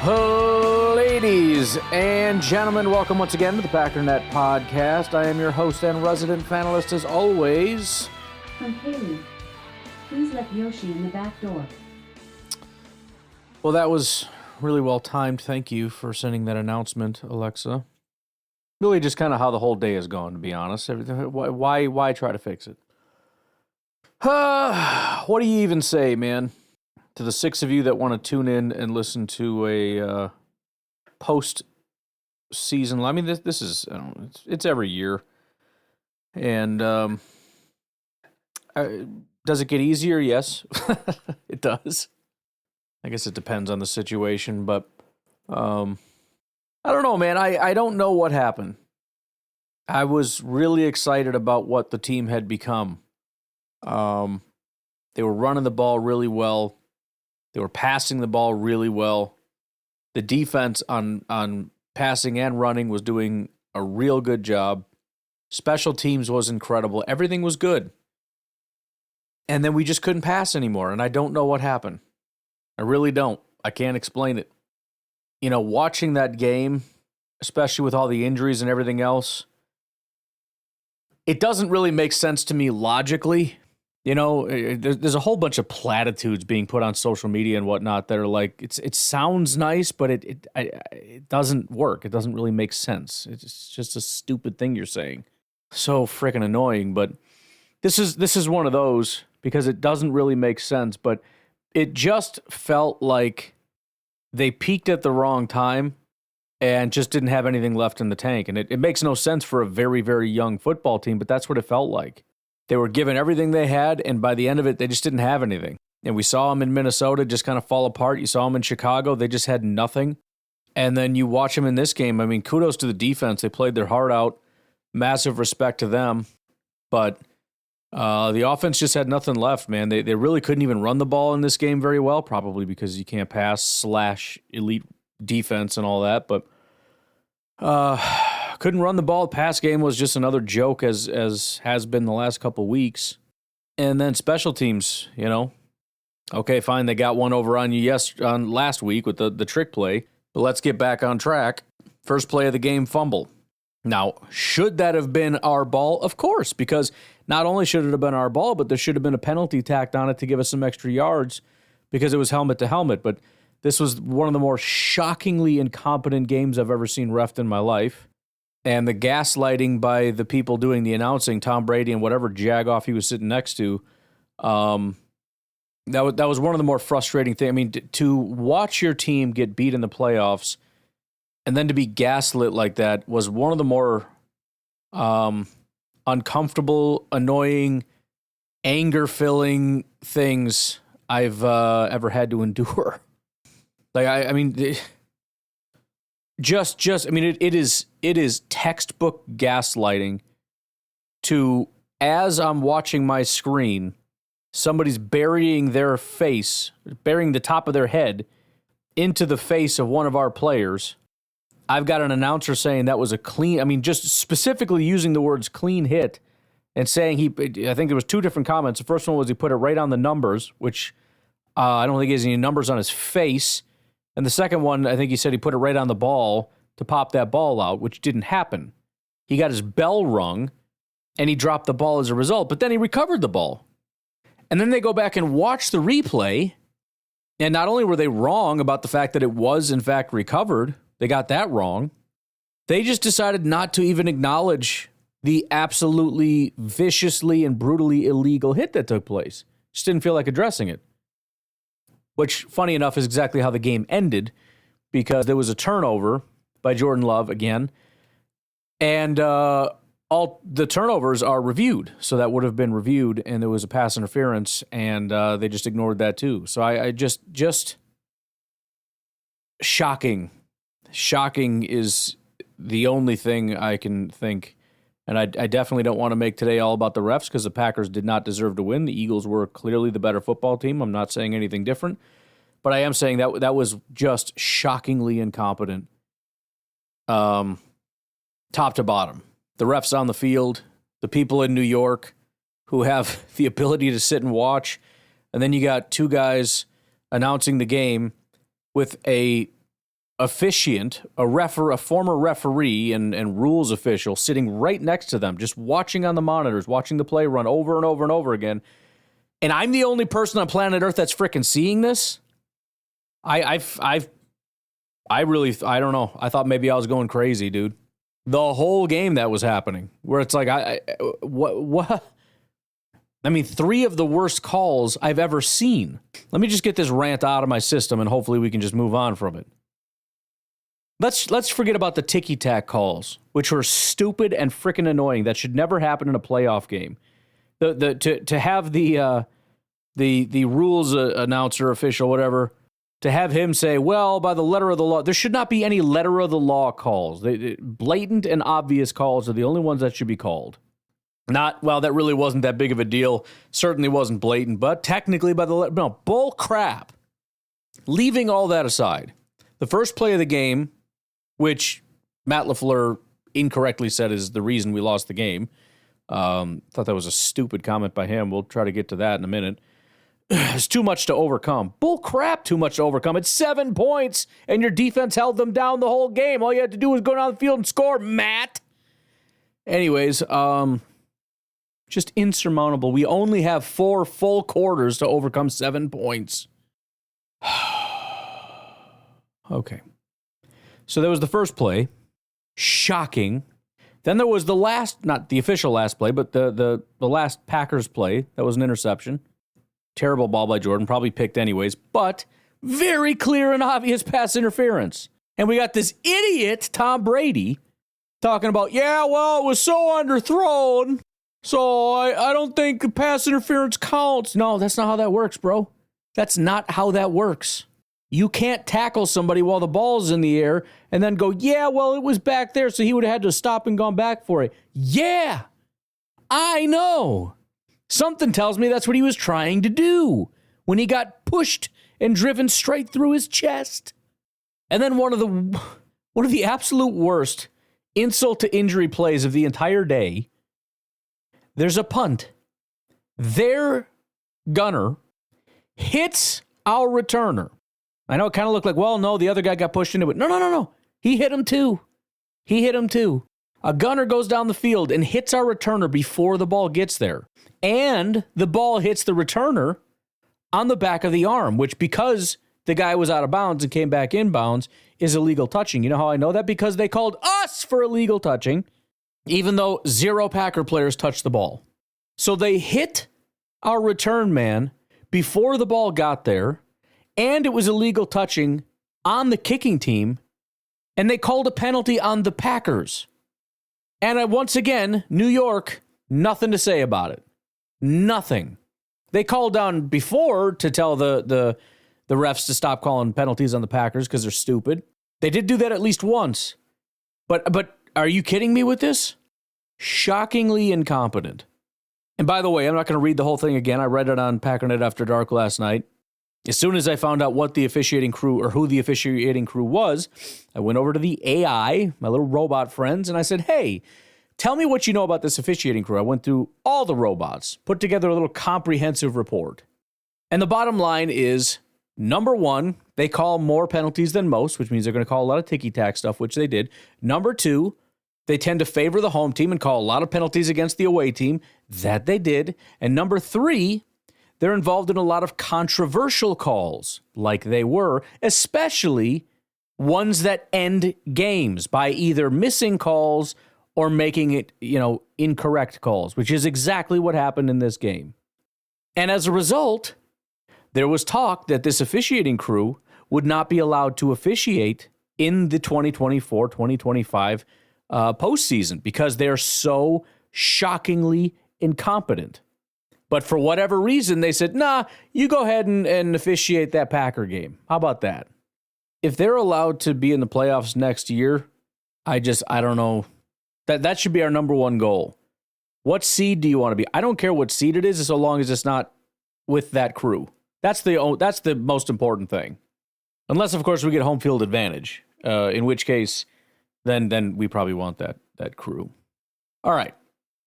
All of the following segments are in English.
Ladies and gentlemen, welcome once again to the Packernet Podcast. I am your host and resident panelist as always. From Haley, please let Yoshi in the back door. Well, that was really well timed. Thank you for sending that announcement, Alexa. Really just kind of how the whole day has gone, to be honest. Why try to fix it? What do you even say, man? To the 6 of you that want to tune in and listen to a post-season, I mean, this is, it's every year. And does it get easier? Yes, it does. I guess it depends on the situation, but I don't know, man. I don't know what happened. I was really excited about what the team had become. They were running the ball really well. They were passing the ball really well. The defense on passing and running was doing a real good job. Special teams was incredible. Everything was good. And then we just couldn't pass anymore, and I don't know what happened. I really don't. I can't explain it. You know, watching that game, especially with all the injuries and everything else, it doesn't really make sense to me logically. You know, there's a whole bunch of platitudes being put on social media and whatnot that are like, it sounds nice, but it doesn't work. It doesn't really make sense. It's just a stupid thing you're saying. So freaking annoying. But this is one of those because it doesn't really make sense. But it just felt like they peaked at the wrong time and just didn't have anything left in the tank. And it makes no sense for a very, very young football team, but that's what it felt like. They were given everything they had, and by the end of it, they just didn't have anything. And we saw them in Minnesota just kind of fall apart. You saw them in Chicago. They just had nothing. And then you watch them in this game. I mean, kudos to the defense. They played their heart out. Massive respect to them. But the offense just had nothing left, man. They really couldn't even run the ball in this game very well, probably because you can't pass / elite defense and all that. But couldn't run the ball. Pass game was just another joke, as has been the last couple weeks. And then special teams, you know. Okay, fine, they got one over on you on last week with the trick play. But let's get back on track. First play of the game, fumble. Now, should that have been our ball? Of course, because not only should it have been our ball, but there should have been a penalty tacked on it to give us some extra yards because it was helmet to helmet. But this was one of the more shockingly incompetent games I've ever seen refed in my life. And the gaslighting by the people doing the announcing, Tom Brady and whatever jagoff he was sitting next to, that was one of the more frustrating things. I mean, to watch your team get beat in the playoffs and then to be gaslit like that was one of the more uncomfortable, annoying, anger-filling things I've ever had to endure. Like, I mean... it is textbook gaslighting to, as I'm watching my screen, somebody's burying the top of their head into the face of one of our players. I've got an announcer saying that was a clean, I mean, just specifically using the words clean hit and saying I think there was 2 different comments. The first one was he put it right on the numbers, which I don't think he has any numbers on his face. And the second one, I think he said he put it right on the ball to pop that ball out, which didn't happen. He got his bell rung, and he dropped the ball as a result, but then he recovered the ball. And then they go back and watch the replay, and not only were they wrong about the fact that it was, in fact, recovered, they got that wrong, they just decided not to even acknowledge the absolutely viciously and brutally illegal hit that took place. Just didn't feel like addressing it. Which, funny enough, is exactly how the game ended, because there was a turnover by Jordan Love again, and all the turnovers are reviewed, so that would have been reviewed, and there was a pass interference, and they just ignored that too. So I just shocking. Shocking is the only thing I can think, and I definitely don't want to make today all about the refs because the Packers did not deserve to win. The Eagles were clearly the better football team. I'm not saying anything different, but I am saying that was just shockingly incompetent, top to bottom. The refs on the field, the people in New York who have the ability to sit and watch, and then you got 2 guys announcing the game with a officiant, a former referee and rules official sitting right next to them, just watching on the monitors, watching the play run over and over and over again. And I'm the only person on planet Earth that's freaking seeing this. I don't know. I thought maybe I was going crazy, dude. The whole game that was happening, where it's like, what? I mean, 3 of the worst calls I've ever seen. Let me just get this rant out of my system, and hopefully we can just move on from it. Let's forget about the ticky-tack calls, which were stupid and freaking annoying. That should never happen in a playoff game. To have the rules announcer, official, whatever, to have him say, well, by the letter of the law, there should not be any letter of the law calls. Blatant and obvious calls are the only ones that should be called. Not, well, that really wasn't that big of a deal. Certainly wasn't blatant, but technically by the letter, no, bull crap. Leaving all that aside, the first play of the game, which Matt LaFleur incorrectly said is the reason we lost the game. Thought that was a stupid comment by him. We'll try to get to that in a minute. It's too much to overcome. Bull crap, too much to overcome. It's 7 points, and your defense held them down the whole game. All you had to do was go down the field and score, Matt. Anyways, just insurmountable. We only have 4 full quarters to overcome 7 points. Okay. So that was the first play. Shocking. Then there was the last, not the official last play, but the last Packers play. That was an interception. Terrible ball by Jordan, probably picked anyways, but very clear and obvious pass interference. And we got this idiot, Tom Brady, talking about, yeah, well, it was so underthrown, so I don't think pass interference counts. No, that's not how that works, bro. That's not how that works. You can't tackle somebody while the ball's in the air and then go, yeah, well, it was back there, so he would have had to stop and gone back for it. Yeah, I know. Something tells me that's what he was trying to do when he got pushed and driven straight through his chest. And then one of the absolute worst insult to injury plays of the entire day. There's a punt. Their gunner hits our returner. I know it kind of looked like, well, no, the other guy got pushed into it. No. He hit him too. A gunner goes down the field and hits our returner before the ball gets there. And the ball hits the returner on the back of the arm, which, because the guy was out of bounds and came back in bounds, is illegal touching. You know how I know that? Because they called us for illegal touching, even though 0 Packer players touched the ball. So they hit our return man before the ball got there, and it was illegal touching on the kicking team, and they called a penalty on the Packers. And once again, New York, nothing to say about it. Nothing. They called down before to tell the refs to stop calling penalties on the Packers because they're stupid. They did do that at least once. But are you kidding me with this? Shockingly incompetent. And by the way, I'm not going to read the whole thing again. I read it on Packernet After Dark last night. As soon as I found out what the officiating crew, or who the officiating crew was, I went over to the AI, my little robot friends, and I said, hey, tell me what you know about this officiating crew. I went through all the robots, put together a little comprehensive report. And the bottom line is, number 1, they call more penalties than most, which means they're going to call a lot of ticky-tack stuff, which they did. Number 2, they tend to favor the home team and call a lot of penalties against the away team. That they did. And number 3, they're involved in a lot of controversial calls, like they were, especially ones that end games by either missing calls or making it, incorrect calls, which is exactly what happened in this game. And as a result, there was talk that this officiating crew would not be allowed to officiate in the 2024-2025 postseason because they're so shockingly incompetent. But for whatever reason, they said, nah, you go ahead and officiate that Packer game. How about that? If they're allowed to be in the playoffs next year, I don't know. That should be our number 1 goal. What seed do you want to be? I don't care what seed it is, so long as it's not with that crew. That's the most important thing. Unless, of course, we get home field advantage, in which case, then we probably want that crew. All right.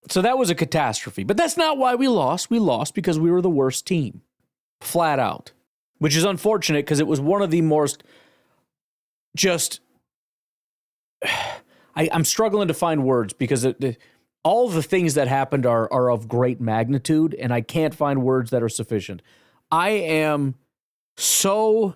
So that was a catastrophe. But that's not why we lost. We lost because we were the worst team. Flat out. Which is unfortunate because it was one of the most just, I'm struggling to find words because all the things that happened are of great magnitude, and I can't find words that are sufficient. I am so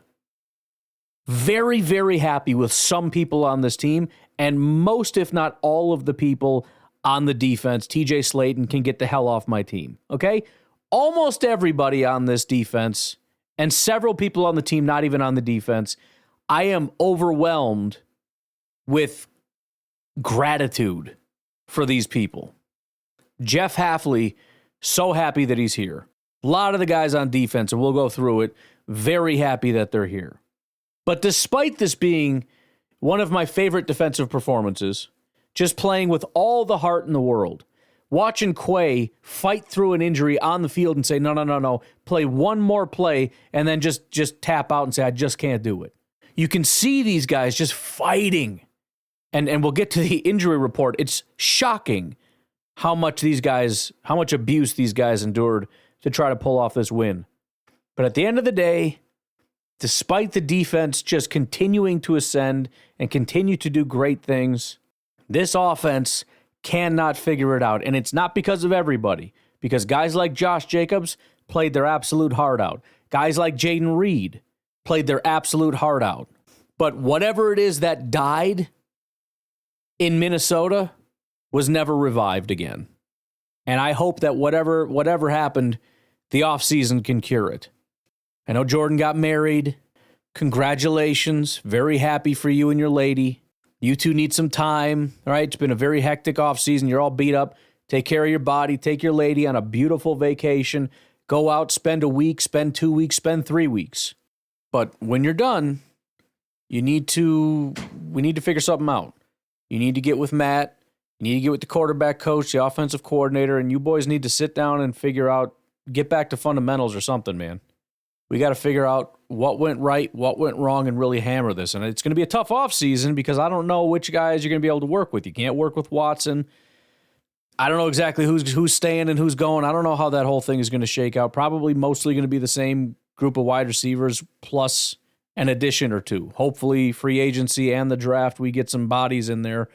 very, very happy with some people on this team, and most, if not all of the people on the defense. TJ Slayton can get the hell off my team, okay? Almost everybody on this defense, and several people on the team not even on the defense, I am overwhelmed with gratitude for these people. Jeff Hafley, so happy that he's here. A lot of the guys on defense, and we'll go through it, very happy that they're here. But despite this being one of my favorite defensive performances, just playing with all the heart in the world, watching Quay fight through an injury on the field and say, no, play one more play, and then just tap out and say, I just can't do it. You can see these guys just fighting. And we'll get to the injury report. It's shocking how much abuse these guys endured to try to pull off this win. But at the end of the day, despite the defense just continuing to ascend and continue to do great things, this offense cannot figure it out. And it's not because of everybody, because guys like Josh Jacobs played their absolute heart out. Guys like Jaden Reed played their absolute heart out. But whatever it is that died in Minnesota was never revived again. And I hope that whatever happened, the offseason can cure it. I know Jordan got married. Congratulations. Very happy for you and your lady. You two need some time. All right, it's been a very hectic offseason. You're all beat up. Take care of your body. Take your lady on a beautiful vacation. Go out, spend a week, spend 2 weeks, spend 3 weeks. But when you're done, we need to figure something out. You need to get with Matt. You need to get with the quarterback coach, the offensive coordinator, and you boys need to sit down and figure out, get back to fundamentals or something, man. We got to figure out what went right, what went wrong, and really hammer this. And it's going to be a tough offseason because I don't know which guys you're going to be able to work with. You can't work with Watson. I don't know exactly who's staying and who's going. I don't know how that whole thing is going to shake out. Probably mostly going to be the same group of wide receivers plus an addition or two. Hopefully free agency and the draft, we get some bodies in there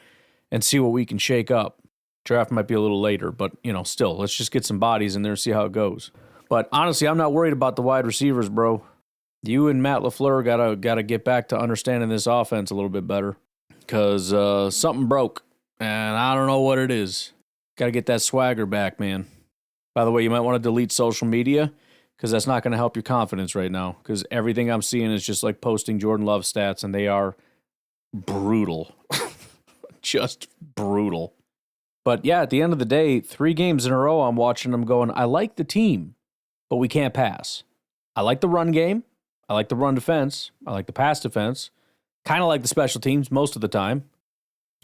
and see what we can shake up. Draft might be a little later, but still, let's just get some bodies in there and see how it goes. But honestly, I'm not worried about the wide receivers, bro. You and Matt LaFleur gotta get back to understanding this offense a little bit better because something broke, and I don't know what it is. Got to get that swagger back, man. By the way, you might want to delete social media because that's not going to help your confidence right now because everything I'm seeing is just like posting Jordan Love stats, and they are brutal. Just brutal. But yeah, at the end of the day, 3 games in a row, I'm watching them going, I like the team, but we can't pass. I like the run game. I like the run defense. I like the pass defense. Kind of like the special teams most of the time.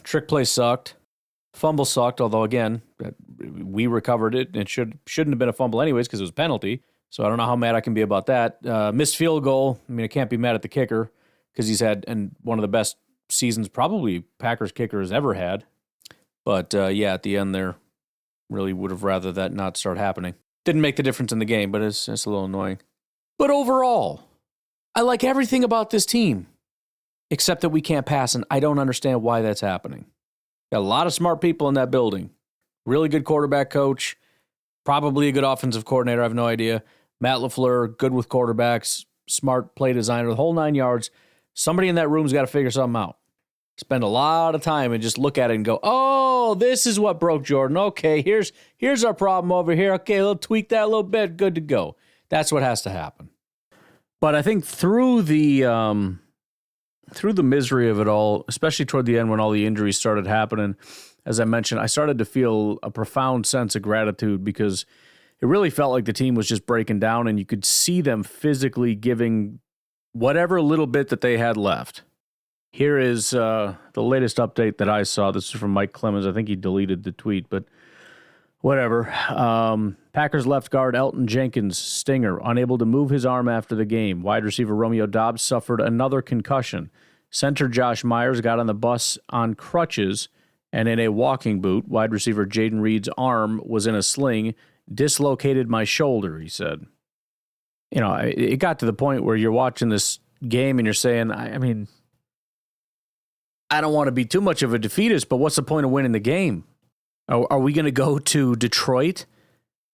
Trick play sucked. Fumble sucked, although, again, we recovered it. It shouldn't have been a fumble anyways because it was a penalty. So I don't know how mad I can be about that. Missed field goal. I mean, I can't be mad at the kicker because he's had one of the best seasons probably Packers kicker has ever had. But, yeah, at the end there, really would have rather that not start happening. Didn't make the difference in the game, but it's a little annoying. But overall, I like everything about this team, except that we can't pass, and I don't understand why that's happening. Got a lot of smart people in that building. Really good quarterback coach, probably a good offensive coordinator, I have no idea. Matt LaFleur, good with quarterbacks, smart play designer, the whole 9 yards. Somebody in that room's got to figure something out. Spend a lot of time and just look at it and go, oh, this is what broke Jordan. Okay, here's our problem over here. Okay, we'll tweak that a little bit. Good to go. That's what has to happen. But I think through the misery of it all, especially toward the end when all the injuries started happening, as I mentioned, I started to feel a profound sense of gratitude because it really felt like the team was just breaking down and you could see them physically giving whatever little bit that they had left. Here is the latest update that I saw. This is from Mike Clemens. I think he deleted the tweet, but whatever. Packers left guard Elton Jenkins, stinger, unable to move his arm after the game. Wide receiver Romeo Doubs suffered another concussion. Center Josh Myers got on the bus on crutches and in a walking boot. Wide receiver Jaden Reed's arm was in a sling. Dislocated my shoulder, he said. It got to the point where you're watching this game and you're saying, I mean, I don't want to be too much of a defeatist, but what's the point of winning the game? Are we going to go to Detroit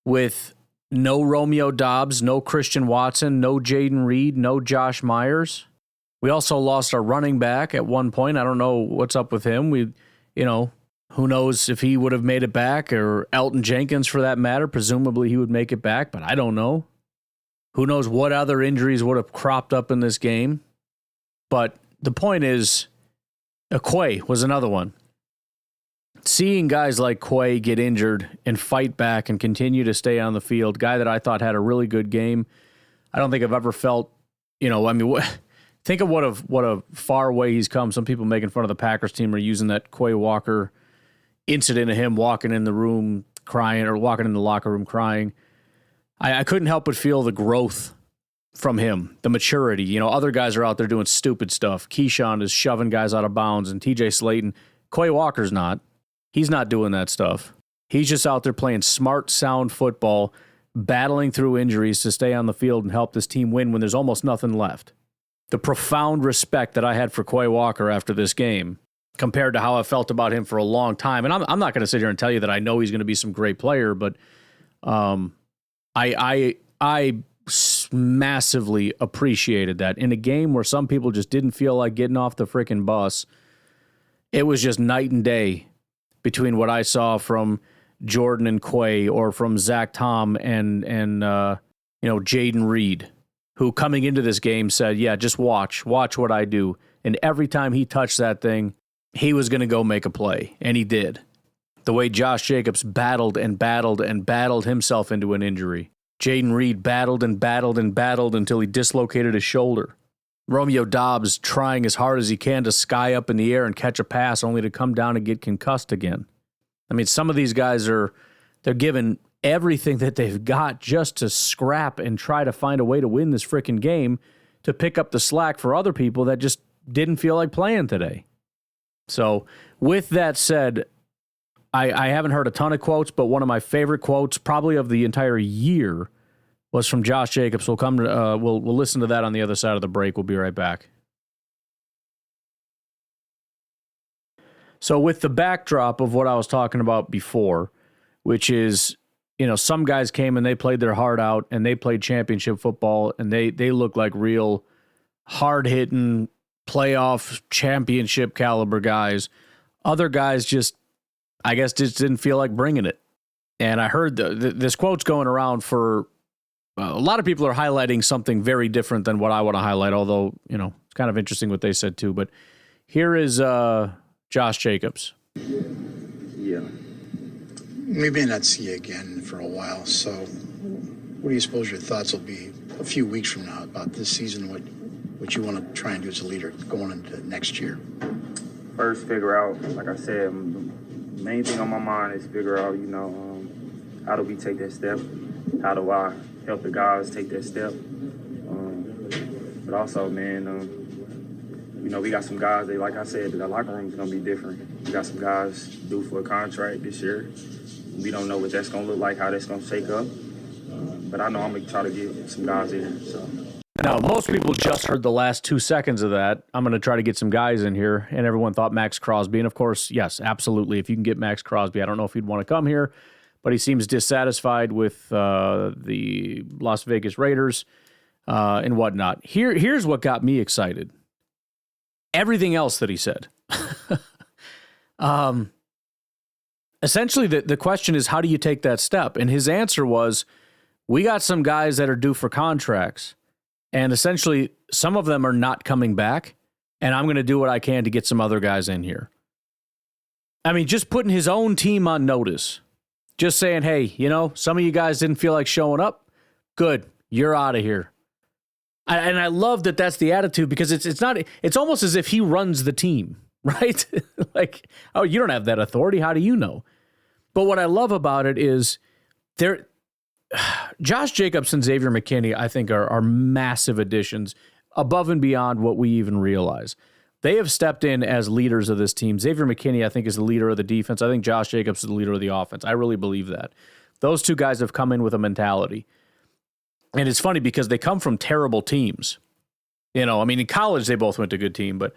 with no Romeo Doubs, no Christian Watson, no Jaden Reed, no Josh Myers? We also lost our running back at one point. I don't know what's up with him. Who knows if he would have made it back, or Elton Jenkins for that matter. Presumably he would make it back, but I don't know. Who knows what other injuries would have cropped up in this game. But the point is, Quay was another one. Seeing guys like Quay get injured and fight back and continue to stay on the field, guy that I thought had a really good game. I don't think I've ever felt, think of what a far way he's come. Some people making fun of the Packers team are using that Quay Walker incident of him walking in the room crying, or walking in the locker room crying. I couldn't help but feel the growth from him, the maturity. Other guys are out there doing stupid stuff. Keyshawn is shoving guys out of bounds, and TJ Slayton. Quay Walker's not. He's not doing that stuff. He's just out there playing smart, sound football, battling through injuries to stay on the field and help this team win when there's almost nothing left. The profound respect that I had for Quay Walker after this game, compared to how I felt about him for a long time. And I'm not going to sit here and tell you that I know he's going to be some great player, but I massively appreciated that. In a game where some people just didn't feel like getting off the freaking bus, it was just night and day between what I saw from Jordan and Quay, or from Zach Tom and Jaden Reed, who coming into this game said, yeah, just watch what I do. And every time he touched that thing, he was going to go make a play, and he did. The way Josh Jacobs battled and battled and battled himself into an injury. Jaden Reed battled and battled and battled until he dislocated his shoulder. Romeo Doubs trying as hard as he can to sky up in the air and catch a pass, only to come down and get concussed again. I mean, some of these guys they're giving everything that they've got just to scrap and try to find a way to win this freaking game, to pick up the slack for other people that just didn't feel like playing today. So with that said, I haven't heard a ton of quotes, but one of my favorite quotes probably of the entire year was from Josh Jacobs. We'll listen to that on the other side of the break. We'll be right back. So with the backdrop of what I was talking about before, which is, some guys came and they played their heart out and they played championship football, and they look like real hard-hitting playoff championship caliber guys. Other guys just didn't feel like bringing it. And I heard this quote's going around for a lot of people are highlighting something very different than what I want to highlight, although, it's kind of interesting what they said too. But here is Josh Jacobs. Yeah. We may not see you again for a while, so what do you suppose your thoughts will be a few weeks from now about this season, what you want to try and do as a leader going into next year? First, figure out, like I said, the main thing on my mind is figure out, how do we take that step? How do I help the guys take that step? But also, man, we got some guys that, like I said, the locker room is going to be different. We got some guys due for a contract this year. We don't know what that's going to look like, how that's going to shake up. But I know I'm going to try to get some guys in. So. Now, most people just heard the last 2 seconds of that. I'm going to try to get some guys in here, and everyone thought Max Crosby. And, of course, yes, absolutely. If you can get Max Crosby, I don't know if he'd want to come here, but he seems dissatisfied with the Las Vegas Raiders and whatnot. Here's what got me excited. Everything else that he said. Essentially, the question is, how do you take that step? And his answer was, we got some guys that are due for contracts. And essentially, some of them are not coming back, and I'm going to do what I can to get some other guys in here. I mean, just putting his own team on notice. Just saying, hey, some of you guys didn't feel like showing up. Good, you're out of here. And I love that that's the attitude, because it's almost as if he runs the team, right? Like, oh, you don't have that authority. How do you know? But what I love about it is Josh Jacobs and Xavier McKinney, I think, are massive additions above and beyond what we even realize. They have stepped in as leaders of this team. Xavier McKinney, I think, is the leader of the defense. I think Josh Jacobs is the leader of the offense. I really believe that. Those two guys have come in with a mentality. And it's funny because they come from terrible teams. In college, they both went to a good team, but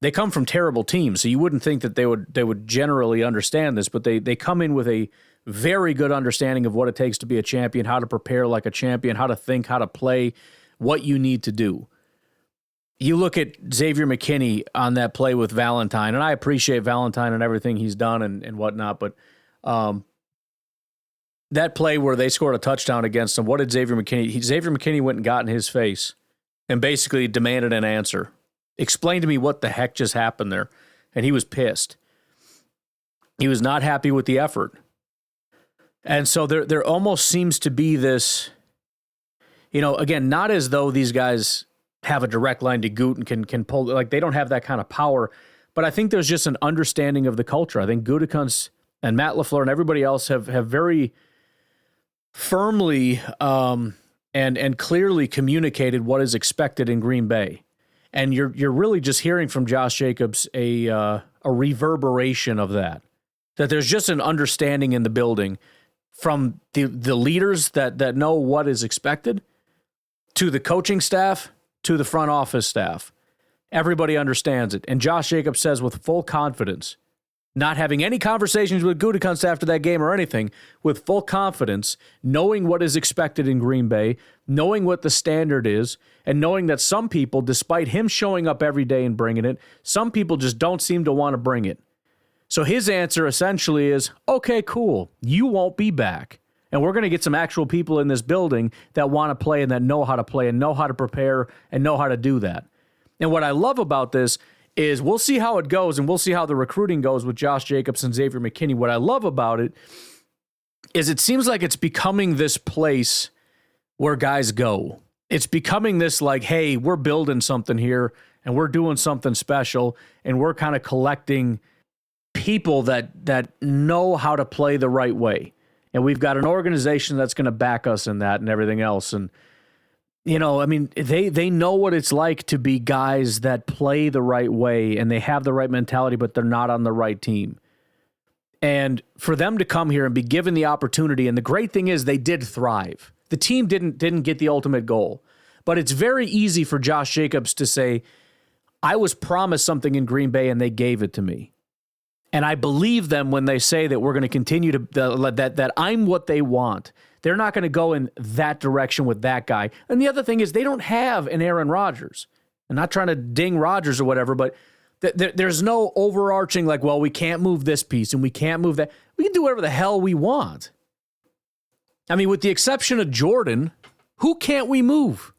they come from terrible teams, so you wouldn't think that they would generally understand this, but they come in with a very good understanding of what it takes to be a champion, how to prepare like a champion, how to think, how to play, what you need to do. You look at Xavier McKinney on that play with Valentine, and I appreciate Valentine and everything he's done and whatnot, but that play where they scored a touchdown against him, what did Xavier McKinney? Xavier McKinney went and got in his face and basically demanded an answer. Explain to me what the heck just happened there. And he was pissed. He was not happy with the effort. And so there almost seems to be this, again, not as though these guys have a direct line to Goot and can pull, like they don't have that kind of power, but I think there's just an understanding of the culture. I think Gutekunst and Matt LaFleur and everybody else have very firmly and clearly communicated what is expected in Green Bay. And you're really just hearing from Josh Jacobs a reverberation of that there's just an understanding in the building from the leaders that know what is expected to the coaching staff to the front office staff. Everybody understands it. And Josh Jacobs says with full confidence, not having any conversations with Gutekunst after that game or anything, with full confidence, knowing what is expected in Green Bay, knowing what the standard is, and knowing that some people, despite him showing up every day and bringing it, some people just don't seem to want to bring it. So his answer essentially is, okay, cool, you won't be back. And we're going to get some actual people in this building that want to play and that know how to play and know how to prepare and know how to do that. And what I love about this is we'll see how it goes, and we'll see how the recruiting goes with Josh Jacobs and Xavier McKinney. What I love about it is it seems like it's becoming this place where guys go. It's becoming this like, hey, we're building something here, and we're doing something special, and we're kind of collecting people that know how to play the right way. And we've got an organization that's going to back us in that and everything else. And they know what it's like to be guys that play the right way and they have the right mentality, but they're not on the right team. And for them to come here and be given the opportunity, and the great thing is they did thrive. The team didn't get the ultimate goal, but it's very easy for Josh Jacobs to say, I was promised something in Green Bay and they gave it to me. And I believe them when they say that we're going to continue to, that I'm what they want. They're not going to go in that direction with that guy. And the other thing is they don't have an Aaron Rodgers. I'm not trying to ding Rodgers or whatever, but there's no overarching like, well, we can't move this piece and we can't move that. We can do whatever the hell we want. I mean, with the exception of Jordan, who can't we move?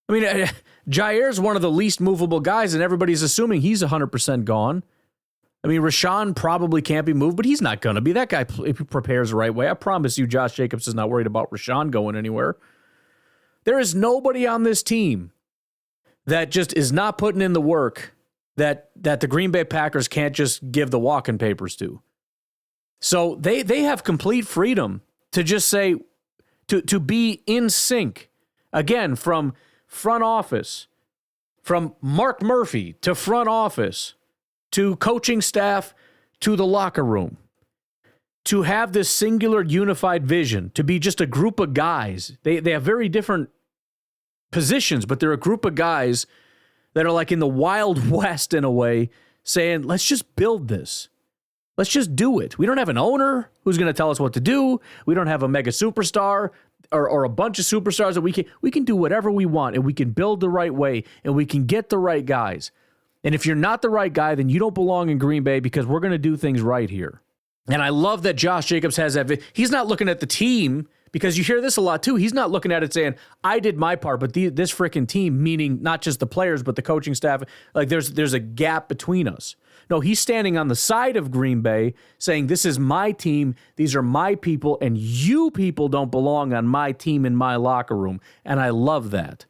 I mean, Jair's one of the least movable guys, and everybody's assuming he's 100% gone. I mean, Rashawn probably can't be moved, but he's not going to be. That guy prepares the right way. I promise you, Josh Jacobs is not worried about Rashawn going anywhere. There is nobody on this team that just is not putting in the work that the Green Bay Packers can't just give the walking papers to. So they have complete freedom to just say, to be in sync. Again, from front office, from Mark Murphy to front office, to coaching staff, to the locker room, to have this singular unified vision, to be just a group of guys. They have very different positions, but they're a group of guys that are like in the Wild West in a way, saying, let's just build this. Let's just do it. We don't have an owner who's going to tell us what to do. We don't have a mega superstar or a bunch of superstars that we can do whatever we want, and we can build the right way, and we can get the right guys. And if you're not the right guy, then you don't belong in Green Bay, because we're going to do things right here. And I love that Josh Jacobs has that. He's not looking at the team, because you hear this a lot too. He's not looking at it saying, I did my part, but this freaking team, meaning not just the players, but the coaching staff, like there's a gap between us. No, he's standing on the side of Green Bay saying, this is my team, these are my people, and you people don't belong on my team in my locker room. And I love that.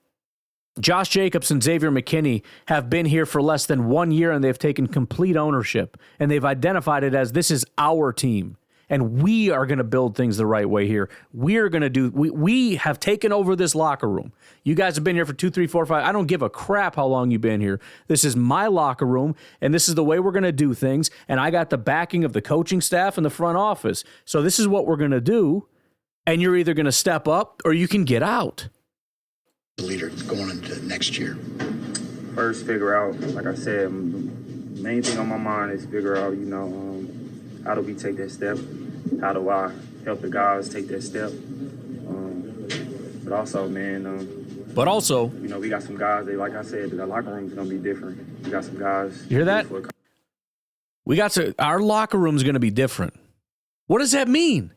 Josh Jacobs and Xavier McKinney have been here for less than 1 year, and they've taken complete ownership, and they've identified it as, this is our team, and we are going to build things the right way here. We're going to do, we have taken over this locker room. You guys have been here for 2, 3, 4, 5. I don't give a crap how long you've been here. This is my locker room, and this is the way we're going to do things, and I got the backing of the coaching staff and the front office. So this is what we're going to do, and you're either going to step up or you can get out. Leader going into next year. first figure out, like I said, main thing on my mind is figure out, how do we take that step? How do I help the guys take that step? But also, we got some guys, like I said, the locker room's going to be different. We got some guys. You hear that? Our locker room's going to be different. What does that mean?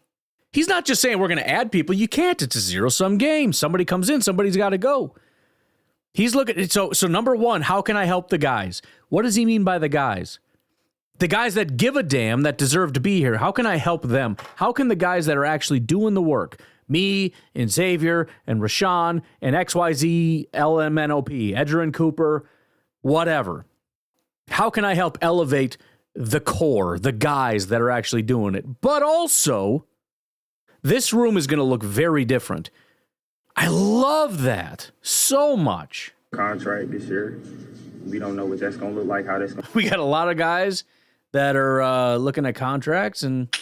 He's not just saying we're going to add people. You can't. It's a zero-sum game. Somebody comes in, somebody's got to go. He's looking. So number one, how can I help the guys? What does he mean by the guys? The guys that give a damn, that deserve to be here. How can I help them? How can the guys that are actually doing the work, me and Xavier and Rashawn and XYZ, LMNOP, Edgerrin Cooper, whatever. How can I help elevate the core, the guys that are actually doing it? But also, this room is going to look very different. I love that so much. Contract this year. We don't know what that's going to look like, how that's going to... We got a lot of guys that are looking at contracts, and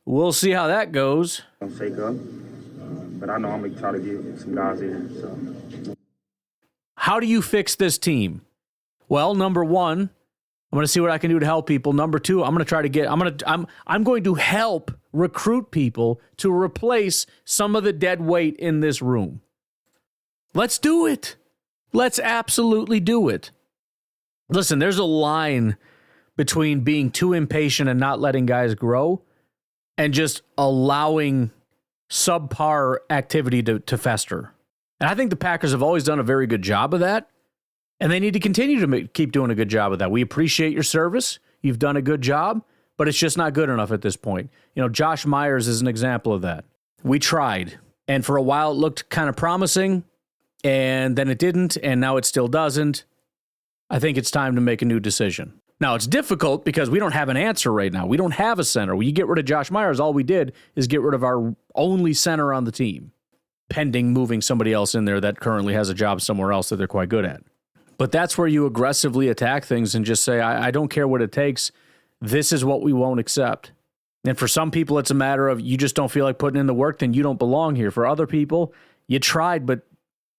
we'll see how that goes. Don't shake up. But I know I'm going to try to get some guys in. So, how do you fix this team? Well, number one, I'm going to see what I can do to help people. Number two, I'm going to help recruit people to replace some of the dead weight in this room. Let's do it. Let's absolutely do it. Listen, there's a line between being too impatient and not letting guys grow and just allowing subpar activity to fester. And I think the Packers have always done a very good job of that. And they need to continue to keep doing a good job of that. We appreciate your service. You've done a good job, but it's just not good enough at this point. Josh Myers is an example of that. We tried, and for a while it looked kind of promising, and then it didn't, and now it still doesn't. I think it's time to make a new decision. Now, it's difficult because we don't have an answer right now. We don't have a center. When you get rid of Josh Myers, all we did is get rid of our only center on the team, pending moving somebody else in there that currently has a job somewhere else that they're quite good at. But that's where you aggressively attack things and just say, I don't care what it takes. This is what we won't accept. And for some people, it's a matter of you just don't feel like putting in the work, then you don't belong here. For other people, you tried, but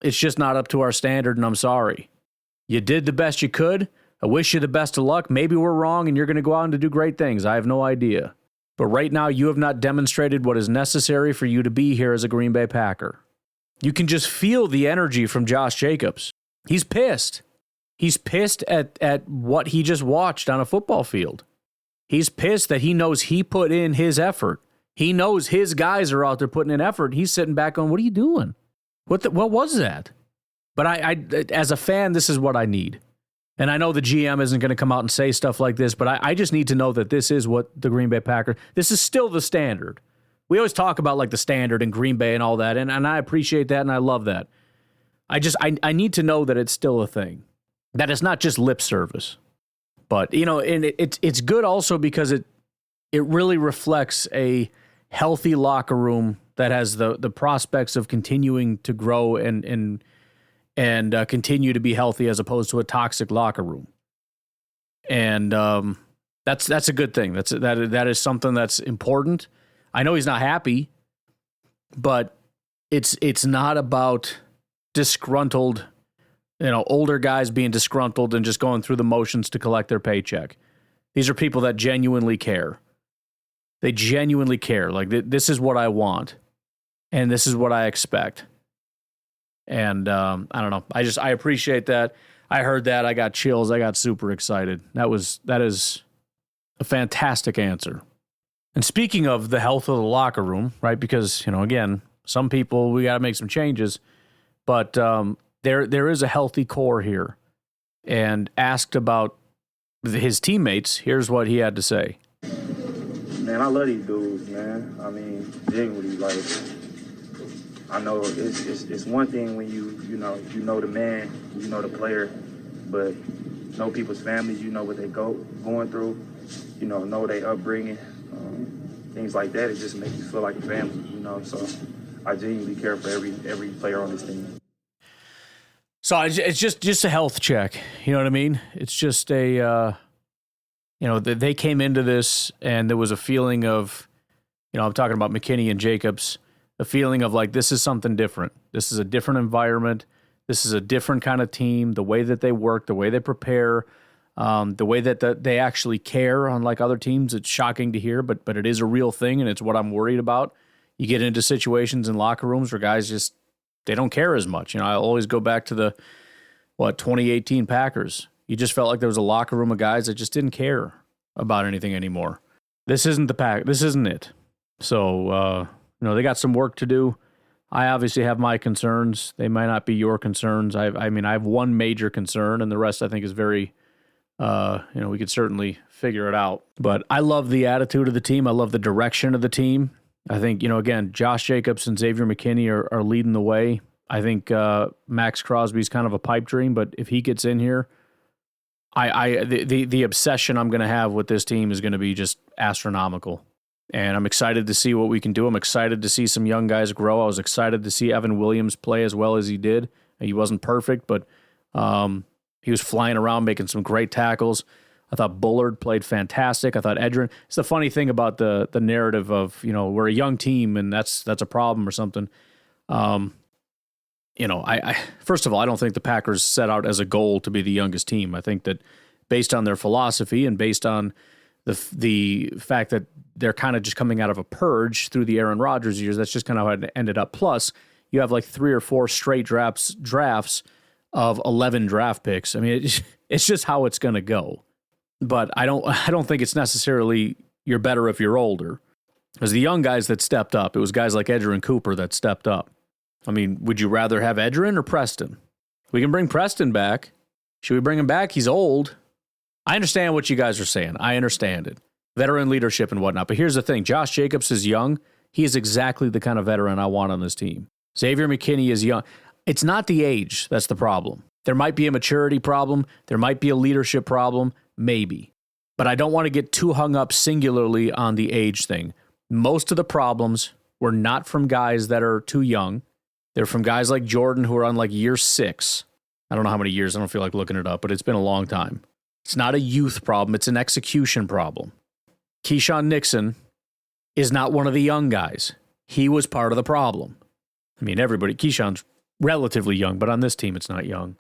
it's just not up to our standard, and I'm sorry. You did the best you could. I wish you the best of luck. Maybe we're wrong, and you're going to go on to do great things. I have no idea. But right now, you have not demonstrated what is necessary for you to be here as a Green Bay Packer. You can just feel the energy from Josh Jacobs. He's pissed. He's pissed at what he just watched on a football field. He's pissed that he knows he put in his effort. He knows his guys are out there putting in effort. He's sitting back going, what are you doing? What was that? But I as a fan, this is what I need. And I know the GM isn't going to come out and say stuff like this, but I just need to know that this is what the Green Bay Packers, this is still the standard. We always talk about like the standard in Green Bay and all that, and I appreciate that and I love that. I need to know that it's still a thing. That it's not just lip service. But, and it's good also because it really reflects a healthy locker room that has the prospects of continuing to grow and continue to be healthy as opposed to a toxic locker room. And that's a good thing. That is something that's important. I know he's not happy, but it's not about disgruntled, older guys being disgruntled and just going through the motions to collect their paycheck. These are people that genuinely care. They genuinely care. Like, this is what I want, and this is what I expect. And I don't know. I appreciate that. I heard that. I got chills. I got super excited. That is a fantastic answer. And speaking of the health of the locker room, right? Because, again, some people, we got to make some changes, but there is a healthy core here. And asked about his teammates, here's what he had to say. Man, I love these dudes, man. I mean, genuinely, like, I know it's one thing when you know the man, you know the player, but know people's families, you know what they going through, know their upbringing, things like that. It just makes you feel like a family, So I genuinely care for every player on this team. So it's just a health check. You know what I mean? It's just a, they came into this and there was a feeling of, I'm talking about McKinney and Jacobs, a feeling of like, this is something different. This is a different environment. This is a different kind of team. The way that they work, the way they prepare, the way that they actually care, unlike other teams, it's shocking to hear, but it is a real thing, and it's what I'm worried about. You get into situations in locker rooms where guys just, they don't care as much. I always go back to the 2018 Packers. You just felt like there was a locker room of guys that just didn't care about anything anymore. This isn't the Pack. This isn't it. So, they got some work to do. I obviously have my concerns. They might not be your concerns. I have one major concern, and the rest I think is very, we could certainly figure it out. But I love the attitude of the team. I love the direction of the team. I think, again, Josh Jacobs and Xavier McKinney are leading the way. I think Max Crosby's kind of a pipe dream, but if he gets in here, the obsession I'm going to have with this team is going to be just astronomical. And I'm excited to see what we can do. I'm excited to see some young guys grow. I was excited to see Evan Williams play as well as he did. He wasn't perfect, but he was flying around making some great tackles. I thought Bullard played fantastic. I thought Edgerrin. It's the funny thing about the narrative of, we're a young team and that's a problem or something. I first of all, I don't think the Packers set out as a goal to be the youngest team. I think that based on their philosophy and based on the fact that they're kind of just coming out of a purge through the Aaron Rodgers years, that's just kind of how it ended up. Plus, you have like 3 or 4 straight drafts of 11 draft picks. I mean, it's just how it's going to go. But I don't think it's necessarily you're better if you're older. It was the young guys that stepped up. It was guys like Edgerrin Cooper that stepped up. I mean, would you rather have Edgerrin or Preston? We can bring Preston back. Should we bring him back? He's old. I understand what you guys are saying. I understand it. Veteran leadership and whatnot. But here's the thing. Josh Jacobs is young. He is exactly the kind of veteran I want on this team. Xavier McKinney is young. It's not the age that's the problem. There might be a maturity problem. There might be a leadership problem. Maybe. But I don't want to get too hung up singularly on the age thing. Most of the problems were not from guys that are too young. They're from guys like Jordan who are on like year 6. I don't know how many years. I don't feel like looking it up, but it's been a long time. It's not a youth problem. It's an execution problem. Keyshawn Nixon is not one of the young guys. He was part of the problem. I mean, Keyshawn's relatively young, but on this team, it's not young.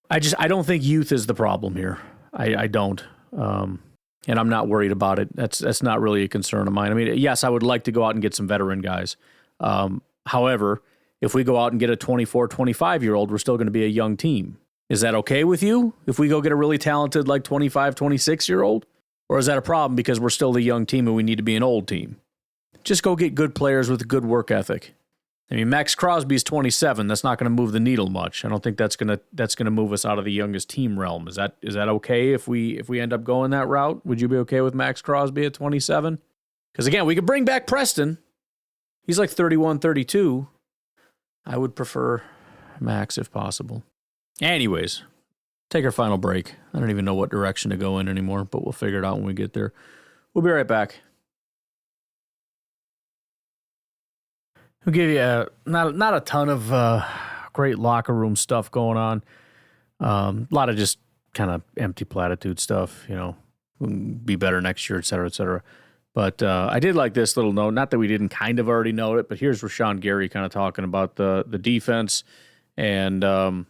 I don't think youth is the problem here. I don't. And I'm not worried about it. That's not really a concern of mine. I mean, yes, I would like to go out and get some veteran guys. However, if we go out and get a 24, 25-year-old, we're still going to be a young team. Is that okay with you if we go get a really talented, like 25, 26-year-old? Or is that a problem because we're still the young team and we need to be an old team? Just go get good players with a good work ethic. I mean, Max Crosby's 27. That's not going to move the needle much. I don't think that's going to move us out of the youngest team realm. Is that okay if we end up going that route? Would you be okay with Max Crosby at 27? Because again, we could bring back Preston. He's like 31, 32. I would prefer Max if possible. Anyways, take our final break. I don't even know what direction to go in anymore, but we'll figure it out when we get there. We'll be right back. We'll give you not a ton of great locker room stuff going on. A lot of just kind of empty platitude stuff, we'll be better next year, et cetera, et cetera. But I did like this little note. Not that we didn't kind of already know it, but here's Rashawn Gary kind of talking about the defense and kind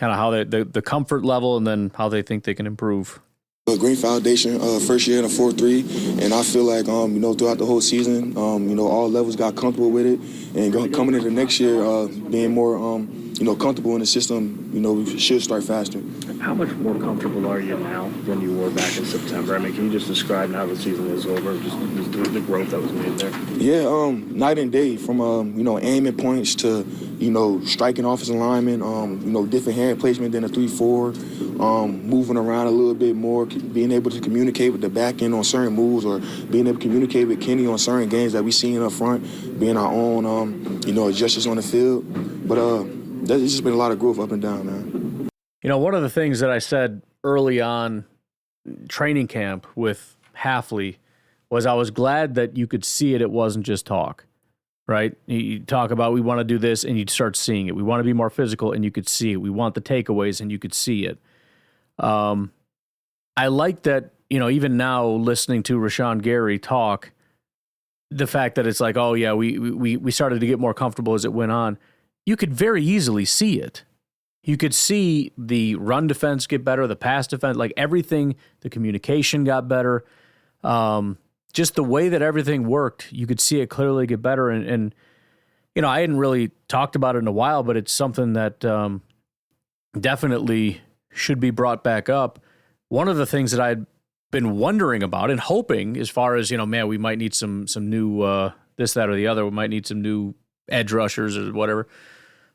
of how the comfort level and then how they think they can improve. A great foundation, first year in a 4-3, and I feel like, throughout the whole season, all levels got comfortable with it, and coming into next year, being more, comfortable in the system, we should start faster. How much more comfortable are you now than you were back in September? I mean, can you just describe now the season is over, just the growth that was made there? Yeah, night and day, from, aiming points to, striking offensive linemen, different hand placement than a 3-4, moving around a little bit more, being able to communicate with the back end on certain moves or being able to communicate with Kenny on certain games that we seen up front, being our own, adjusters on the field. But there's just been a lot of growth up and down, man. One of the things that I said early on training camp with Hafley was I was glad that you could see it. It wasn't just talk, right? You talk about we want to do this and you'd start seeing it. We want to be more physical and you could see it. We want the takeaways and you could see it. I like that, even now listening to Rashawn Gary talk, the fact that it's like, oh yeah, we started to get more comfortable as it went on. You could very easily see it. you could see the run defense get better, the pass defense, like everything, the communication got better. Just the way that everything worked, you could see it clearly get better. And I hadn't really talked about it in a while, but it's something that definitely should be brought back up. One of the things that I'd been wondering about and hoping, as far as, man, we might need some new this, that, or the other. We might need some new edge rushers or whatever.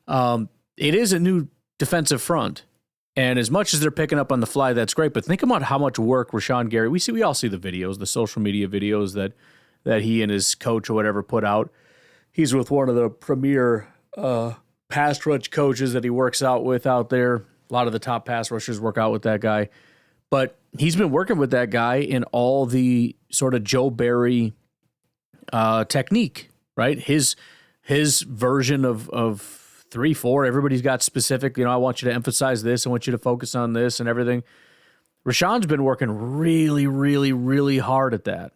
It is a new defensive front. And as much as they're picking up on the fly, that's great. But think about how much work Rashawn Gary, we all see the videos, the social media videos that he and his coach or whatever put out. He's with one of the premier pass rush coaches that he works out with out there. A lot of the top pass rushers work out with that guy. But he's been working with that guy in all the sort of Joe Barry technique, right? His version of 3-4. Everybody's got specific, I want you to emphasize this. I want you to focus on this and everything. Rashawn's been working really, really, really hard at that.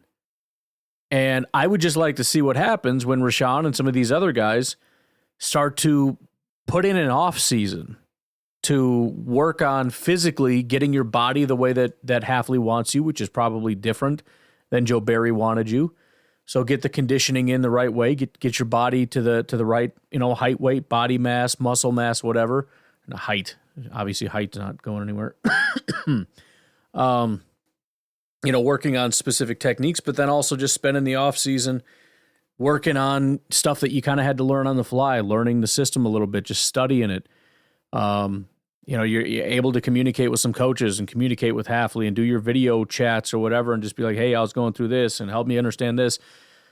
And I would just like to see what happens when Rashawn and some of these other guys start to put in an off season to work on physically getting your body the way that Hafley wants you, which is probably different than Joe Barry wanted you. So get the conditioning in the right way, get your body to the right, height, weight, body mass, muscle mass, whatever. And height, obviously height's not going anywhere. Working on specific techniques, but then also just spending the off season working on stuff that you kind of had to learn on the fly, learning the system a little bit, just studying it. You're able to communicate with some coaches and communicate with Hafley and do your video chats or whatever and just be like, hey, I was going through this and help me understand this,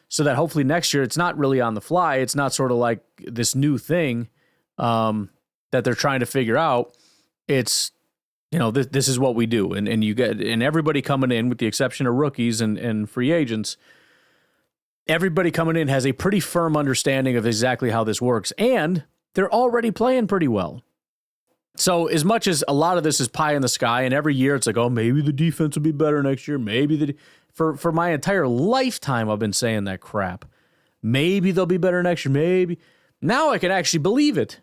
so that hopefully next year it's not really on the fly. It's not sort of like this new thing that they're trying to figure out. It's, this is what we do. And you get, and everybody coming in, with the exception of rookies and free agents, everybody coming in has a pretty firm understanding of exactly how this works. And they're already playing pretty well. So as much as a lot of this is pie in the sky, and every year it's like, oh, maybe the defense will be better next year. Maybe for my entire lifetime, I've been saying that crap. Maybe they'll be better next year. Maybe. Now I can actually believe it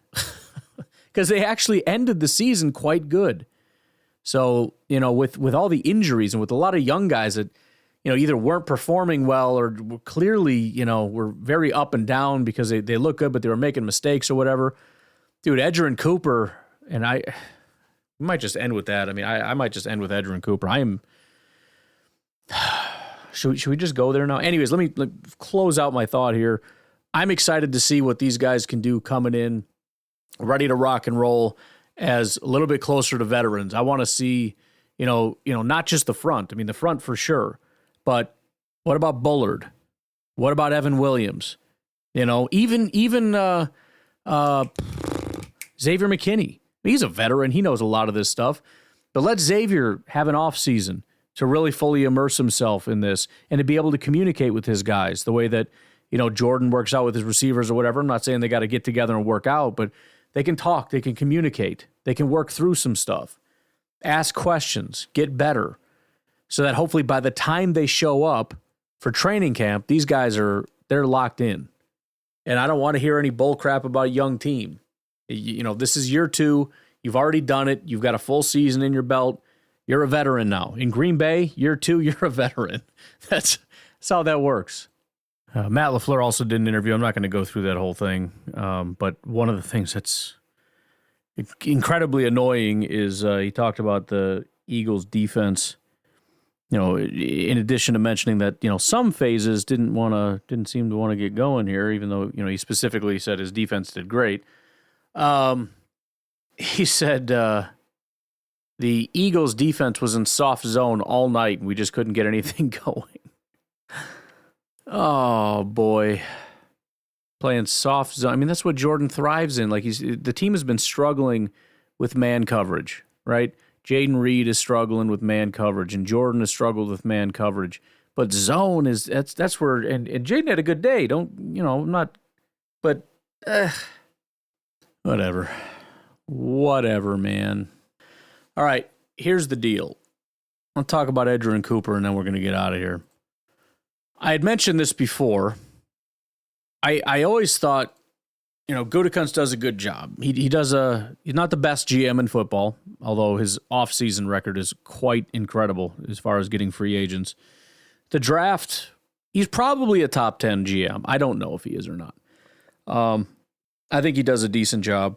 because they actually ended the season quite good. So, with all the injuries and with a lot of young guys that, either weren't performing well or were clearly, were very up and down because they look good, but they were making mistakes or whatever. Dude, Edgerrin Cooper, and we might just end with that. I mean, I might just end with Edgerrin Cooper. Should we just go there now? Anyways, let me close out my thought here. I'm excited to see what these guys can do coming in, ready to rock and roll as a little bit closer to veterans. I want to see, not just the front. I mean, the front for sure. But what about Bullard? What about Evan Williams? Even Xavier McKinney. He's a veteran. He knows a lot of this stuff. But let Xavier have an off season to really fully immerse himself in this and to be able to communicate with his guys the way that, Jordan works out with his receivers or whatever. I'm not saying they got to get together and work out, but they can talk, they can communicate, they can work through some stuff, ask questions, get better, so that hopefully by the time they show up for training camp, these guys they're locked in. And I don't want to hear any bull crap about a young team. This is year 2. You've already done it. You've got a full season in your belt. You're a veteran now. In Green Bay, year 2, you're a veteran. That's how that works. Matt LaFleur also did an interview. I'm not going to go through that whole thing. But one of the things that's incredibly annoying is he talked about the Eagles' defense. In addition to mentioning that, some phases didn't seem to want to get going here, even though, he specifically said his defense did great. He said the Eagles' defense was in soft zone all night, and we just couldn't get anything going. Oh, boy. Playing soft zone. I mean, that's what Jordan thrives in. Like, the team has been struggling with man coverage, right? Jaden Reed is struggling with man coverage, and Jordan has struggled with man coverage. But zone that's where, and Jaden had a good day. Whatever, man. All right, here's the deal. I'll talk about Edgerrin Cooper, and then we're going to get out of here. I had mentioned this before. I always thought Gutekunst does a good job. He's not the best GM in football, although his offseason record is quite incredible as far as getting free agents. The draft, he's probably a top 10 GM. I don't know if he is or not. I think he does a decent job.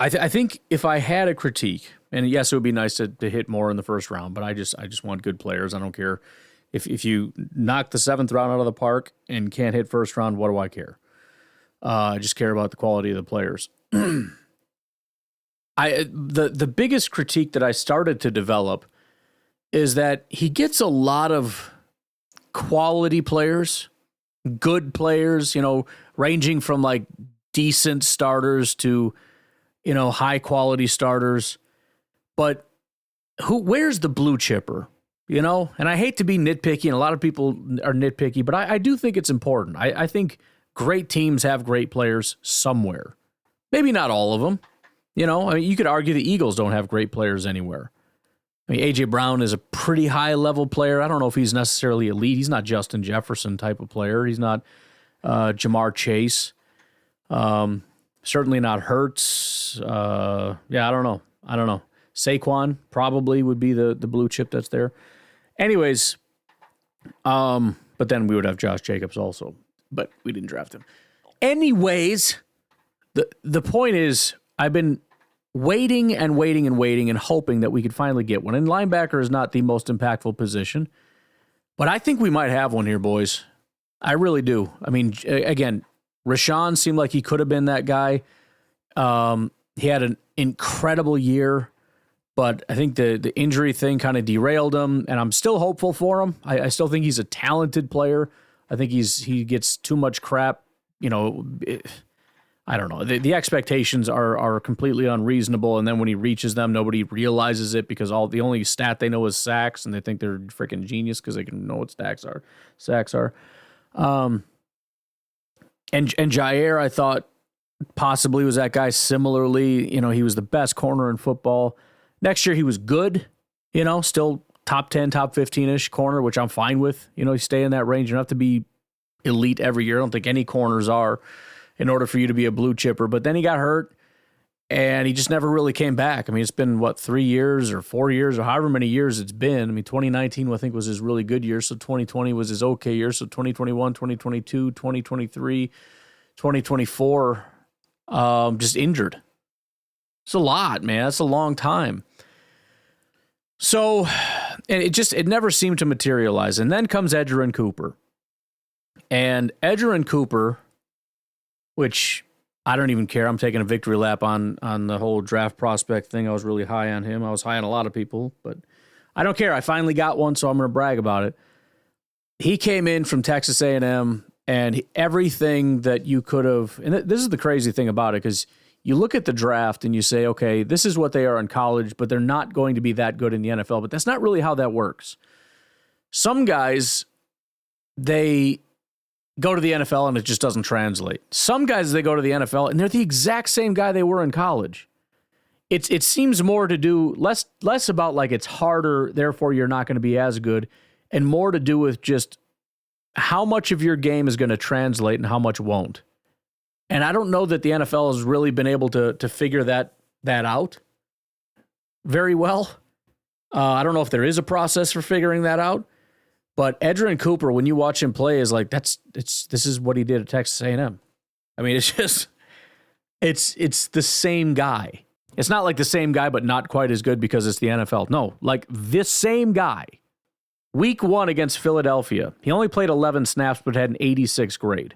I think if I had a critique, and yes, it would be nice to hit more in the first round, but I just want good players. I don't care if you knock the 7th round out of the park and can't hit first round. What do I care? I just care about the quality of the players. The biggest critique that I started to develop is that he gets a lot of quality players, good players, ranging from like decent starters to, high quality starters. But where's the blue chipper? And I hate to be nitpicky, and a lot of people are nitpicky, but I do think it's important. I think great teams have great players somewhere. Maybe not all of them. You could argue the Eagles don't have great players anywhere. A.J. Brown is a pretty high-level player. I don't know if he's necessarily elite. He's not Justin Jefferson type of player. He's not Jamar Chase. Certainly not Hurts. I don't know. Saquon probably would be the blue chip that's there. Anyways, but then we would have Josh Jacobs also. But we didn't draft him. Anyways, the point is, I've been waiting and hoping that we could finally get one. And linebacker is not the most impactful position, but I think we might have one here, boys. I really do. I mean, again, Rashawn seemed like he could have been that guy. He had an incredible year, but I think the injury thing kind of derailed him, and I'm still hopeful for him. I still think he's a talented player. I think he gets too much crap. I don't know. The expectations are completely unreasonable, and then when he reaches them, nobody realizes it because the only stat they know is sacks, and they think they're freaking genius because they can know what sacks are. And Jair, I thought possibly was that guy. Similarly, he was the best corner in football. Next year he was good. Still top 10, top 15-ish corner, which I'm fine with. You stay in that range. You don't have to be elite every year. I don't think any corners are in order for you to be a blue chipper. But then he got hurt, and he just never really came back. I mean, it's been, 3 years or 4 years or however many years it's been. I mean, 2019, I think, was his really good year, so 2020 was his okay year, so 2021, 2022, 2023, 2024, just injured. It's a lot, man. That's a long time. So, and it never seemed to materialize. And then comes Edgerrin Cooper. And Edgerrin Cooper, which I don't even care. I'm taking a victory lap on the whole draft prospect thing. I was really high on him. I was high on a lot of people, but I don't care. I finally got one, so I'm going to brag about it. He came in from Texas A&M, and everything that you could have, and this is the crazy thing about it, because you look at the draft and you say, okay, this is what they are in college, but they're not going to be that good in the NFL. But that's not really how that works. Some guys, they go to the NFL and it just doesn't translate. Some guys, they go to the NFL and they're the exact same guy they were in college. It seems more to do, less about like it's harder, therefore you're not going to be as good, and more to do with just how much of your game is going to translate and how much won't. And I don't know that the NFL has really been able to figure that out very well. I don't know if there is a process for figuring that out. But Edgerrin Cooper, when you watch him play, is like this is what he did at Texas A&M. I mean, it's the same guy. It's not like the same guy, but not quite as good because it's the NFL. No, like this same guy. Week 1 against Philadelphia, he only played 11 snaps, but had an 86 grade.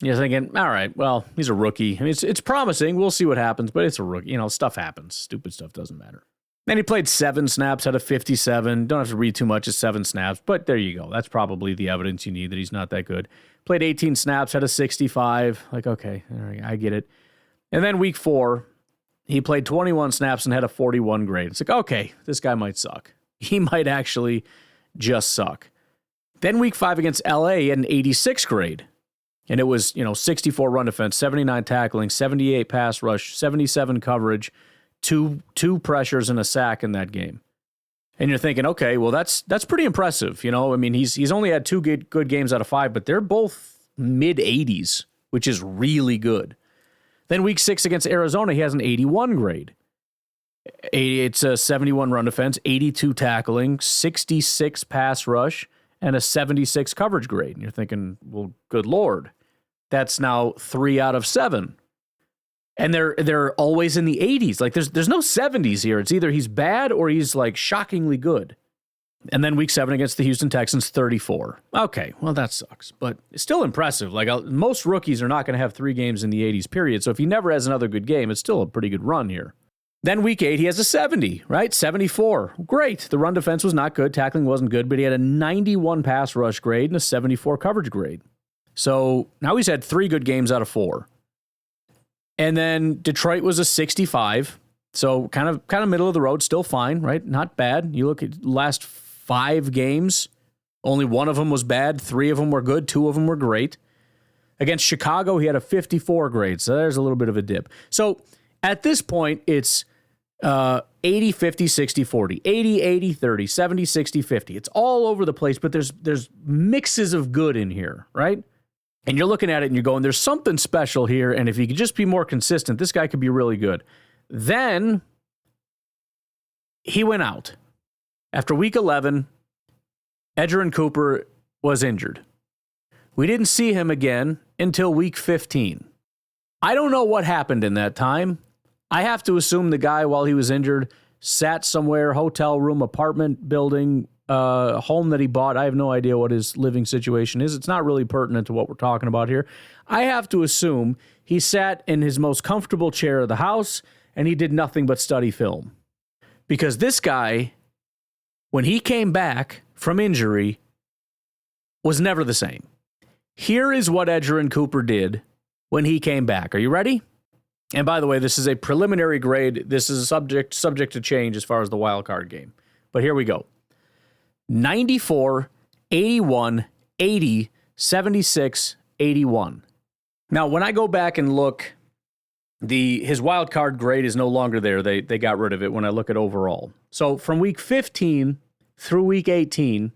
You're thinking, all right, well, he's a rookie. I mean, it's promising. We'll see what happens, but it's a rookie. Stuff happens. Stupid stuff doesn't matter. Then he played 7 snaps, had a 57. Don't have to read too much. It's 7 snaps, but there you go. That's probably the evidence you need that he's not that good. Played 18 snaps, had a 65. Like, okay, all right, I get it. And then week 4, he played 21 snaps and had a 41 grade. It's like, okay, this guy might suck. He might actually just suck. Then week 5 against LA, he had an 86 grade. And it was, 64 run defense, 79 tackling, 78 pass rush, 77 coverage, two pressures and a sack in that game. And you're thinking, okay, well, that's pretty impressive. I mean, he's only had 2 good games out of 5, but they're both mid-80s which is really good. Then week 6 against Arizona, he has an 81 grade. It's a 71 run defense, 82 tackling, 66 pass rush, and a 76 coverage grade. And you're thinking, well, good Lord, that's now 3 out of 7. And they're always in the 80s. Like there's no 70s here. It's either he's bad or he's like shockingly good. And then week 7 against the Houston Texans, 34. Okay, well, that sucks, but it's still impressive. Like most rookies are not going to have 3 games in the 80s, period. So if he never has another good game, it's still a pretty good run here. Then week 8, he has a 70, right? 74. Great. The run defense was not good. Tackling wasn't good, but he had a 91 pass rush grade and a 74 coverage grade. So now he's had 3 good games out of 4. And then Detroit was a 65. So kind of middle of the road, still fine, right? Not bad. You look at last 5 games, only 1 of them was bad, 3 of them were good, 2 of them were great. Against Chicago, he had a 54 grade, so there's a little bit of a dip. So at this point, it's 80, 50, 60, 40, 80, 80, 30, 70, 60, 50. It's all over the place, but there's mixes of good in here, right? And you're looking at it and you're going, there's something special here, and if he could just be more consistent, this guy could be really good. Then he went out. After week 11, Edgerrin Cooper was injured. We didn't see him again until week 15. I don't know what happened in that time. I have to assume the guy, while he was injured, sat somewhere, hotel room, apartment building, home that he bought. I have no idea what his living situation is. It's not really pertinent to what we're talking about here. I have to assume he sat in his most comfortable chair of the house and he did nothing but study film. Because this guy, when he came back from injury, was never the same. Here is what Edgerrin Cooper did when he came back. Are you ready? And by the way, this is a preliminary grade. This is subject to change as far as the wild card game. But here we go. 94, 81, 80, 76, 81. Now, when I go back and look, his wild card grade is no longer there. They got rid of it when I look at overall. So from week 15 through week 18,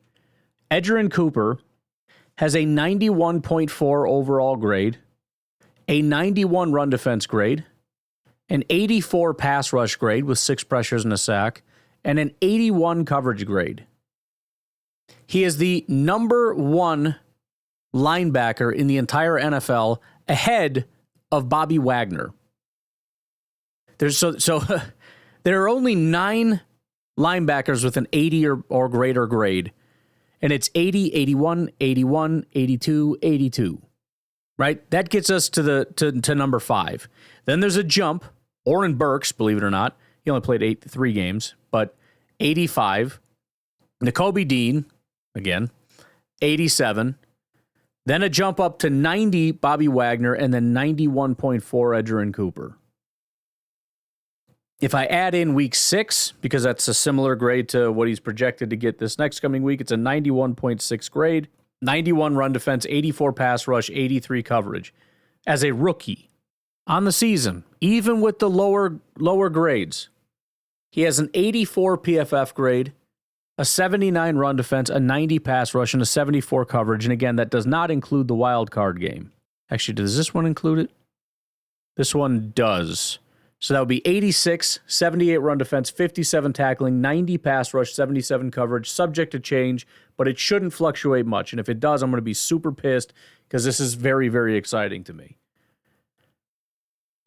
Edgerrin Cooper has a 91.4 overall grade, a 91 run defense grade, an 84 pass rush grade with 6 pressures and a sack, and an 81 coverage grade. He is the number 1 linebacker in the entire NFL, ahead of Bobby Wagner. There are only 9 linebackers with an 80 or greater grade, and it's 80, 81, 81, 82, 82. Right? That gets us to number 5. Then there's a jump. Oren Burks, believe it or not, he only played 3 games, but 85. Nakobe Dean, again, 87. Then a jump up to 90, Bobby Wagner, and then 91.4, Edgerrin Cooper. If I add in week 6, because that's a similar grade to what he's projected to get this next coming week, it's a 91.6 grade, 91 run defense, 84 pass rush, 83 coverage. As a rookie on the season, even with the lower grades, he has an 84 PFF grade, a 79 run defense, a 90 pass rush, and a 74 coverage. And again, that does not include the wild card game. Actually, does this one include it? This one does. So that would be 86, 78 run defense, 57 tackling, 90 pass rush, 77 coverage, subject to change, but it shouldn't fluctuate much. And if it does, I'm going to be super pissed because this is very, very exciting to me.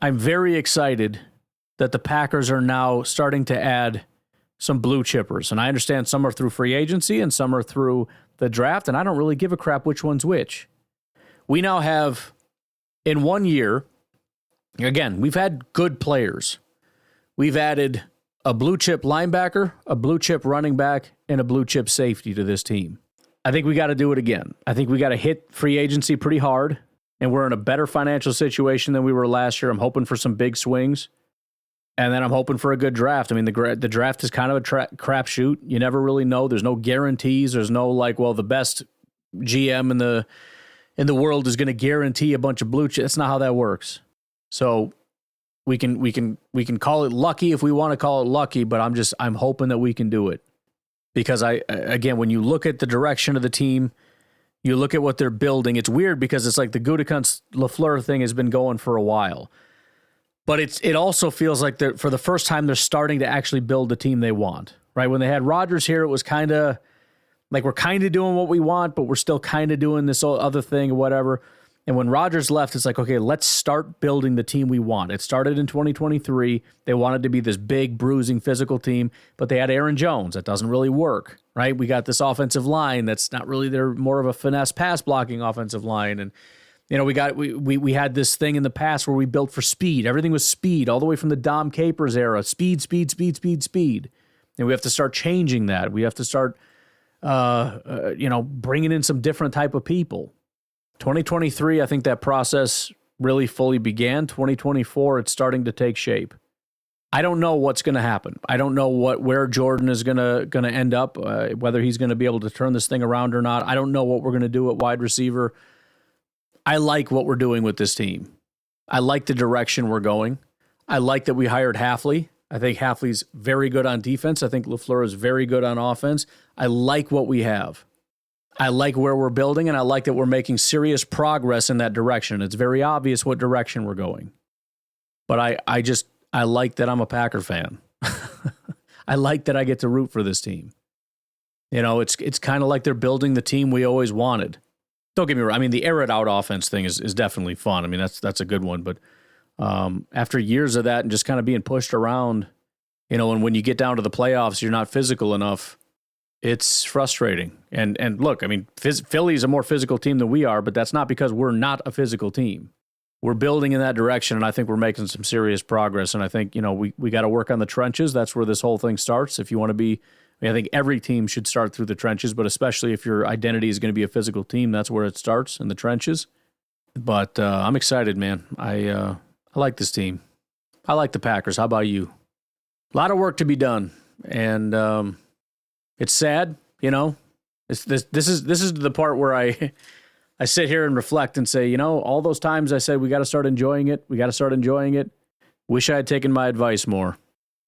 I'm very excited that the Packers are now starting to add some blue chippers. And I understand some are through free agency and some are through the draft, and I don't really give a crap which one's which. We now have, in 1 year, again, we've had good players. We've added a blue chip linebacker, a blue chip running back, and a blue chip safety to this team. I think we got to do it again. I think we got to hit free agency pretty hard, and we're in a better financial situation than we were last year. I'm hoping for some big swings, and then I'm hoping for a good draft. I mean, the draft is kind of a crapshoot. You never really know. There's no guarantees. There's no the best GM in the world is going to guarantee a bunch of blue chips. That's not how that works. So we can call it lucky if we want to call it lucky, but I'm hoping that we can do it. Because when you look at the direction of the team, You look at what they're building. It's weird because it's like the Gutekunst LaFleur thing has been going for a while. But it also feels like for the first time they're starting to actually build the team they want. Right? When they had Rodgers here, it was kind of like we're kind of doing what we want, but we're still kind of doing this other thing or whatever. And when Rodgers left, it's like, okay, let's start building the team we want. It started in 2023. They wanted to be this big, bruising, physical team, but they had Aaron Jones. That doesn't really work, right? We got this offensive line that's not really, they're more of a finesse pass blocking offensive line. And, you know, we had this thing in the past where we built for speed. Everything was speed, all the way from the Dom Capers era. Speed. And we have to start changing that. We have to start, bringing in some different type of people. 2023, I think that process really fully began. 2024, it's starting to take shape. I don't know what's going to happen. I don't know where Jordan is going to end up, whether he's going to be able to turn this thing around or not. I don't know what we're going to do at wide receiver. I like what we're doing with this team. I like the direction we're going. I like that we hired Hafley. I think Hafley's very good on defense. I think LaFleur is very good on offense. I like what we have. I like where we're building, and I like that we're making serious progress in that direction. It's very obvious what direction we're going. But I like that I'm a Packer fan. I like that I get to root for this team. You know, it's kind of like they're building the team we always wanted. Don't get me wrong. I mean, the air it out offense thing is definitely fun. I mean, that's a good one. But after years of that and just kind of being pushed around, you know, and when you get down to the playoffs, you're not physical enough. It's frustrating. And look, I mean, Philly is a more physical team than we are, but that's not because we're not a physical team. We're building in that direction, and I think we're making some serious progress. And I think, you know, we got to work on the trenches. That's where this whole thing starts. If you want to be, I think every team should start through the trenches, but especially if your identity is going to be a physical team, that's where it starts, in the trenches. But I'm excited, man. I like this team. I like the Packers. How about you? A lot of work to be done, and it's sad, you know. This is the part where I sit here and reflect and say, you know, all those times I said we got to start enjoying it. We got to start enjoying it. Wish I had taken my advice more,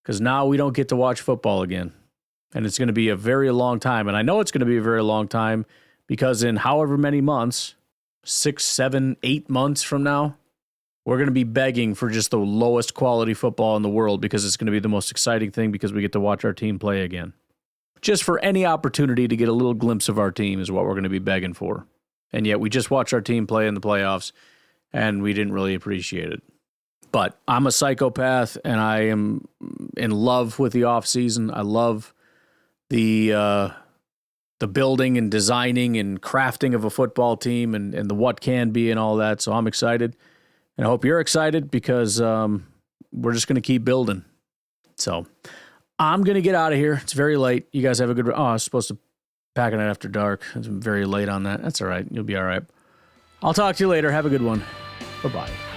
because now we don't get to watch football again, and it's going to be a very long time. And I know it's going to be a very long time because in however many months, 6, 7, 8 months from now, we're going to be begging for just the lowest quality football in the world, because it's going to be the most exciting thing because we get to watch our team play again. Just for any opportunity to get a little glimpse of our team is what we're going to be begging for. And yet we just watched our team play in the playoffs, and we didn't really appreciate it. But I'm a psychopath, and I am in love with the offseason. I love the building and designing and crafting of a football team and the what can be and all that. So I'm excited. And I hope you're excited, because we're just going to keep building. So I'm going to get out of here. It's very late. You guys have a good... Oh, I was supposed to pack it after dark. It's very late on that. That's all right. You'll be all right. I'll talk to you later. Have a good one. Bye-bye.